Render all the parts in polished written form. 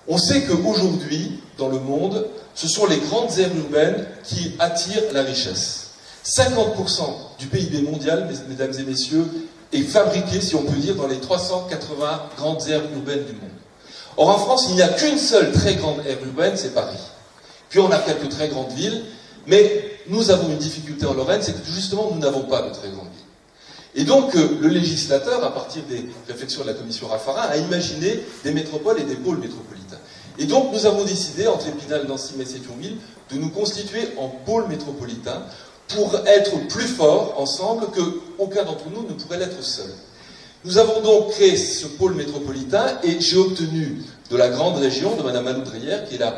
On sait qu'aujourd'hui, dans le monde, ce sont les grandes aires urbaines qui attirent la richesse. 50% du PIB mondial, mesdames et messieurs, est fabriqué, si on peut dire, dans les 380 grandes aires urbaines du monde. Or, en France, il n'y a qu'une seule très grande aire urbaine, c'est Paris. Puis on a quelques très grandes villes, mais nous avons une difficulté en Lorraine, c'est que justement, nous n'avons pas de très grandes villes. Et donc, le législateur, à partir des réflexions de la commission Raffarin, a imaginé des métropoles et des pôles métropolitains. Et donc, nous avons décidé, entre Épinal, Nancy, Metz et Thionville, de nous constituer en pôle métropolitain pour être plus forts ensemble qu'aucun d'entre nous ne pourrait l'être seul. Nous avons donc créé ce pôle métropolitain et j'ai obtenu de la grande région, de Mme Malou Dreyer, qui est la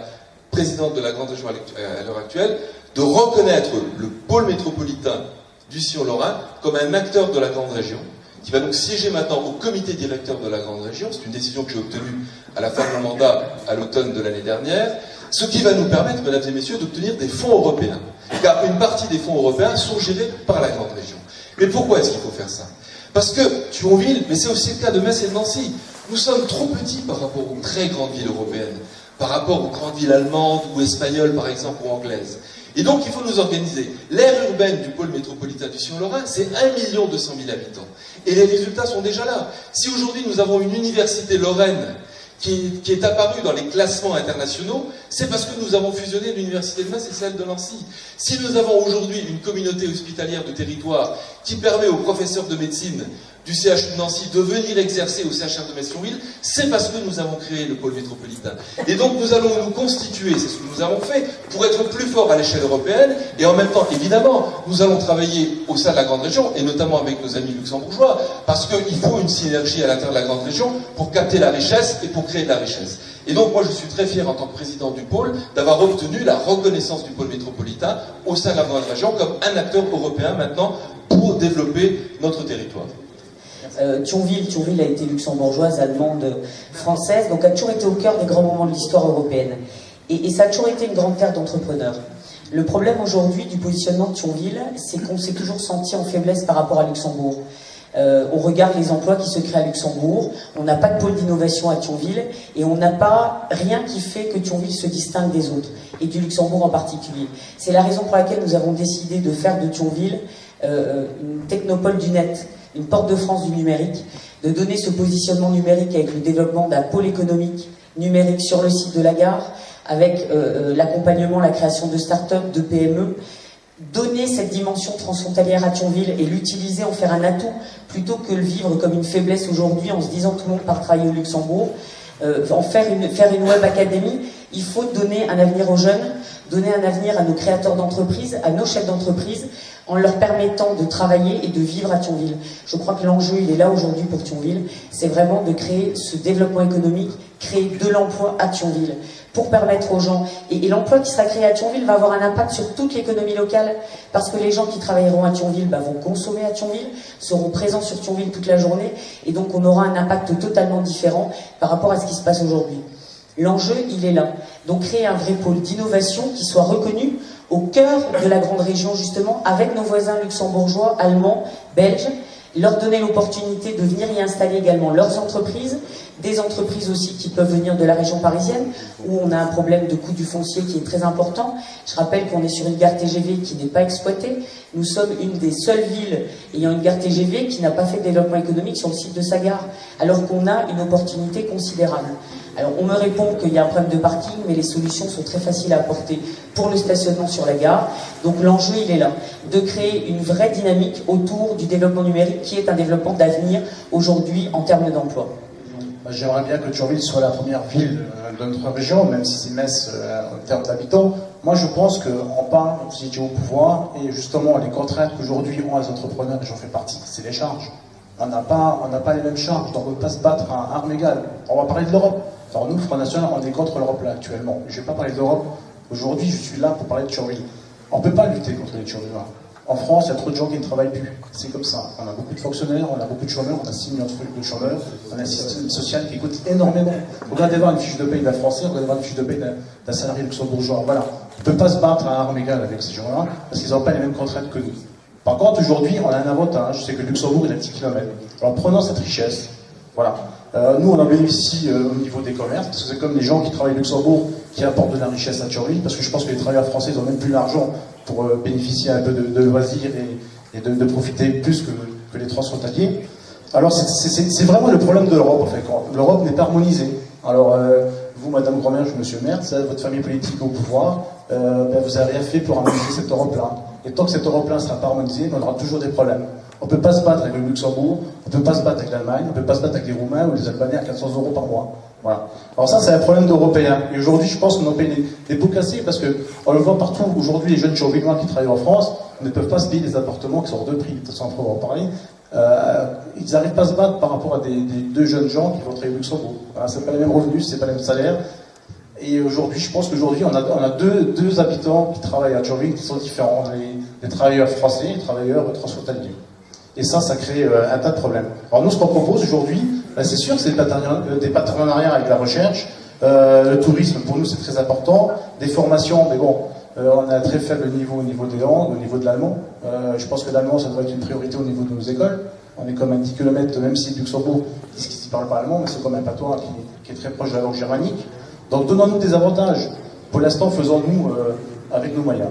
présidente de la grande région à l'heure actuelle, de reconnaître le pôle métropolitain du Sion-Lorrain comme un acteur de la grande région, qui va donc siéger maintenant au comité directeur de la grande région. C'est une décision que j'ai obtenue à la fin de mon mandat à l'automne de l'année dernière, ce qui va nous permettre, mesdames et messieurs, d'obtenir des fonds européens. Car une partie des fonds européens sont gérés par la grande région. Mais pourquoi est-ce qu'il faut faire ça? Parce que Thionville, mais c'est aussi le cas de Metz et de Nancy, nous sommes trop petits par rapport aux très grandes villes européennes, par rapport aux grandes villes allemandes ou espagnoles par exemple ou anglaises. Et donc il faut nous organiser. L'aire urbaine du pôle métropolitain du Sion-Lorrain, c'est 1 200 000 habitants. Et les résultats sont déjà là. Si aujourd'hui nous avons une université lorraine qui est apparue dans les classements internationaux, c'est parce que nous avons fusionné l'université de Metz et celle de Nancy. Si nous avons aujourd'hui une communauté hospitalière de territoire qui permet aux professeurs de médecine du CHU de Nancy de venir exercer au CHR de Metz-Thionville, c'est parce que nous avons créé le pôle métropolitain. Et donc nous allons nous constituer, c'est ce que nous avons fait, pour être plus forts à l'échelle européenne, et en même temps, évidemment, nous allons travailler au sein de la grande région, et notamment avec nos amis luxembourgeois, parce qu'il faut une synergie à l'intérieur de la grande région pour capter la richesse et pour créer de la richesse. Et donc moi je suis très fier en tant que président du pôle d'avoir obtenu la reconnaissance du pôle métropolitain au sein de la grande région comme un acteur européen maintenant pour développer notre territoire. Thionville a été luxembourgeoise, allemande, française, donc a toujours été au cœur des grands moments de l'histoire européenne. Et ça a toujours été une grande terre d'entrepreneurs. Le problème aujourd'hui du positionnement de Thionville, c'est qu'on s'est toujours senti en faiblesse par rapport à Luxembourg. On regarde les emplois qui se créent à Luxembourg, on n'a pas de pôle d'innovation à Thionville, et on n'a pas rien qui fait que Thionville se distingue des autres, et du Luxembourg en particulier. C'est la raison pour laquelle nous avons décidé de faire de Thionville une technopole du net, une porte de France du numérique, de donner ce positionnement numérique avec le développement d'un pôle économique numérique sur le site de la gare, avec l'accompagnement, la création de start-up, de PME, donner cette dimension transfrontalière à Thionville et l'utiliser, en faire un atout, plutôt que le vivre comme une faiblesse aujourd'hui en se disant tout le monde part travailler au Luxembourg, faire une web académie. Il faut donner un avenir aux jeunes, donner un avenir à nos créateurs d'entreprise, à nos chefs d'entreprise, en leur permettant de travailler et de vivre à Thionville. Je crois que l'enjeu, il est là aujourd'hui pour Thionville, c'est vraiment de créer ce développement économique, créer de l'emploi à Thionville, pour permettre aux gens, et l'emploi qui sera créé à Thionville va avoir un impact sur toute l'économie locale, parce que les gens qui travailleront à Thionville vont consommer à Thionville, seront présents sur Thionville toute la journée, et donc on aura un impact totalement différent par rapport à ce qui se passe aujourd'hui. L'enjeu, il est là. Donc créer un vrai pôle d'innovation qui soit reconnu au cœur de la grande région, justement, avec nos voisins luxembourgeois, allemands, belges, leur donner l'opportunité de venir y installer également leurs entreprises, des entreprises aussi qui peuvent venir de la région parisienne, où on a un problème de coût du foncier qui est très important. Je rappelle qu'on est sur une gare TGV qui n'est pas exploitée. Nous sommes une des seules villes ayant une gare TGV qui n'a pas fait de développement économique sur le site de sa gare, alors qu'on a une opportunité considérable. Alors on me répond qu'il y a un problème de parking, mais les solutions sont très faciles à apporter pour le stationnement sur la gare. Donc l'enjeu, il est là, de créer une vraie dynamique autour du développement numérique, qui est un développement d'avenir aujourd'hui en termes d'emploi. J'aimerais bien que Thionville soit la première ville de notre région, même si c'est Metz en termes d'habitants. Moi, je pense qu'en parle, vous étiez au pouvoir, et justement, les contraintes qu'aujourd'hui ont les entrepreneurs, et j'en fais partie, c'est les charges. On n'a pas les mêmes charges, donc on ne peut pas se battre à armes égales. On va parler de l'Europe. Alors nous, le Front National, on est contre l'Europe là actuellement. Je ne vais pas parler de l'Europe. Aujourd'hui, je suis là pour parler de Thionville. On ne peut pas lutter contre les Thionvillois. En France, il y a trop de gens qui ne travaillent plus. C'est comme ça. On a beaucoup de fonctionnaires, on a beaucoup de chômeurs, on a 6 millions de chômeurs, on a un système social qui coûte énormément. Regardez voir une fiche de paye d'un Français, regardez voir une fiche de paye d'un salarié luxembourgeois. Voilà. On ne peut pas se battre à armes égales avec ces gens-là, parce qu'ils n'ont pas les mêmes contraintes que nous. Par contre, aujourd'hui, on a un avantage, c'est que Luxembourg est à 10 km. Alors prenons cette richesse, Voilà. Nous, on en bénéficie au niveau des commerces, parce que c'est comme les gens qui travaillent à Luxembourg qui apportent de la richesse à Thionville, parce que je pense que les travailleurs français n'ont même plus l'argent pour bénéficier un peu de loisirs et de profiter plus que les transfrontaliers. Alors c'est vraiment le problème de l'Europe, en fait. L'Europe n'est pas harmonisée. Alors vous, Madame Grandmère, Monsieur Mertz, votre famille politique au pouvoir, vous n'avez rien fait pour harmoniser cette Europe-là. Et tant que cette Europe-là ne sera pas harmonisée, on aura toujours des problèmes. On ne peut pas se battre avec le Luxembourg, on ne peut pas se battre avec l'Allemagne, on ne peut pas se battre avec les Roumains ou les Albanais à 400 € par mois. Voilà. Alors ça, c'est un problème d'Européens. Et aujourd'hui, je pense qu'on en paye des pots cassés parce qu'on le voit partout. Aujourd'hui, les jeunes Thionvillois qui travaillent en France ne peuvent pas se payer des appartements qui sont hors de prix. De toute façon, on va en parler. Ils n'arrivent pas à se battre par rapport à des deux jeunes gens qui vont travailler au Luxembourg. Voilà, c'est pas les mêmes revenus, c'est pas les mêmes salaires. Et aujourd'hui, je pense qu'aujourd'hui, on a deux habitants qui travaillent à Thionville qui sont différents. Les travailleurs français et les travailleurs transfrontaliers. Et ça crée un tas de problèmes. Alors nous, ce qu'on propose aujourd'hui, c'est sûr que c'est des partenariats avec la recherche. Le tourisme, pour nous, c'est très important. Des formations, mais bon, on a un très faible niveau au niveau des langues, au niveau de l'allemand. Je pense que l'allemand, ça doit être une priorité au niveau de nos écoles. On est comme à 10 km, même si Luxembourg disent qu'ils ne parlent pas allemand, mais c'est comme un patois qui est très proche de la langue germanique. Donc donnons-nous des avantages. Pour l'instant, faisons-nous avec nos moyens.